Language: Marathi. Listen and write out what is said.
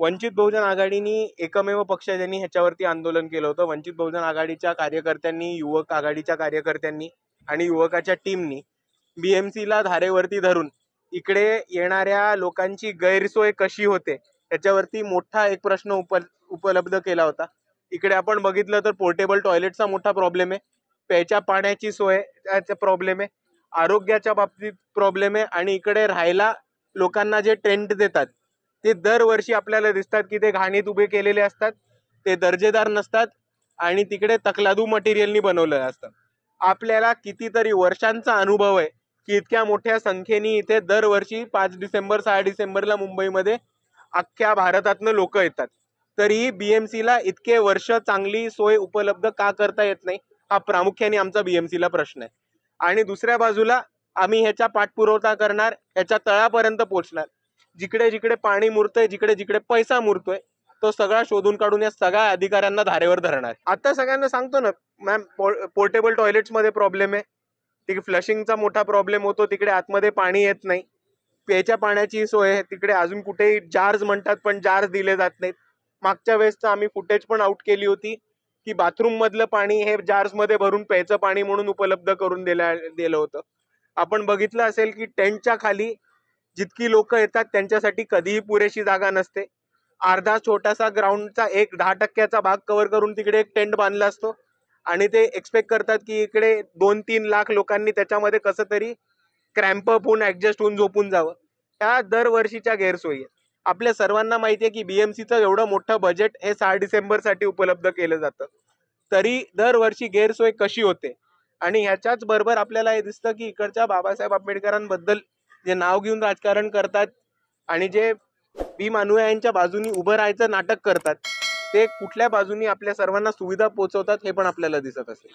वंचित बहुजन आघाडीनी एकमेव पक्ष ज्यांनी ह्याच्यावरती आंदोलन केलं होतं. वंचित बहुजन आघाडीच्या कार्यकर्त्यांनी, युवक आघाडीच्या कार्यकर्त्यांनी आणि युवकाच्या टीमनी बीएमसीला धारेवरती धरून इकडे येणाऱ्या लोकांची गैरसोय कशी होते त्याच्यावरती मोठा एक प्रश्न उपलब्ध केला होता. इकडे आपण बघितलं तर पोर्टेबल टॉयलेटचा मोठा प्रॉब्लेम आहे, प्यायच्या पाण्याची सोय त्याचा प्रॉब्लेम आहे, आरोग्याच्या बाबतीत प्रॉब्लेम आहे आणि इकडे राहायला लोकांना जे टेंट देतात ते दरवर्षी आपल्याला दिसतात की ते घाणीत उभे केलेले असतात, ते दर्जेदार नसतात आणि तिकडे तकलादू मटेरियलनी बनवलेलं असतं. आपल्याला कितीतरी वर्षांचा अनुभव आहे की इतक्या मोठ्या संख्येने इथे दरवर्षी 5 डिसेंबर 6 डिसेंबरला मुंबईमध्ये अख्ख्या भारतातनं लोक येतात. तरीही बीएमसीला इतके वर्ष चांगली सोय उपलब्ध का करता येत नाही, हा प्रामुख्याने आमचा बीएमसीला प्रश्न आहे. आणि दुसऱ्या बाजूला आम्ही ह्याचा पाठपुरवठा करणार, ह्याच्या तळापर्यंत पोहोचणार. जिकडे जिकडे पाणी मुरतंय, जिकडे जिकडे पैसा मुरतोय, तो सगळा शोधून काढून या सगळ्या अधिकाऱ्यांना धारेवर धरणार. आता सगळ्यांना सांगतो ना मॅम, पोर्टेबल टॉयलेट्समध्ये प्रॉब्लेम आहे, तिकडे फ्लशिंगचा मोठा प्रॉब्लेम होतो, तिकडे आतमध्ये पाणी येत नाही, प्यायच्या पाण्याची सोय आहे तिकडे अजून कुठेही जार्स म्हणतात पण जार्स दिले जात नाहीत. मागच्या वेळेसचं आम्ही फुटेज पण आउट केली होती की बाथरूम मधलं पाणी हे जार्स मध्ये भरून प्यायचं पाणी म्हणून उपलब्ध करून दिलं होतं. आपण बघितलं असेल की टेंटच्या खाली जितकी लोक येतात त्यांच्यासाठी कधीही पुरेशी जागा नसते. अर्धा छोटासा ग्राउंडचा 10% भाग कव्हर करून तिकडे एक टेंट बांधला असतो आणि ते एक्सपेक्ट करतात की इकडे 2-3 लाख लोकांनी त्याच्यामध्ये कसं तरी क्रॅम्प अप होऊन ऍडजस्ट होऊन झोपून जावं. ह्या दरवर्षीच्या गैरसोयी आहेत. आपल्या सर्वांना माहिती आहे की बीएमसीचं एवढं मोठं बजेट हे 6 डिसेंबरसाठी उपलब्ध केलं जातं, तरी दरवर्षी गैरसोय कशी होते. आणि ह्याच्याच बरोबर आपल्याला हे दिसतं की इकडच्या बाबासाहेब आंबेडकरांबद्दल जे नाव घेऊन राजकारण करतात आणि जे भीम अनुयायांच्या बाजूनी उभं राहायचं नाटक करतात, ते कुठल्या बाजूनी आपल्या सर्वांना सुविधा पोहोचवतात हे पण आपल्याला दिसत असेल.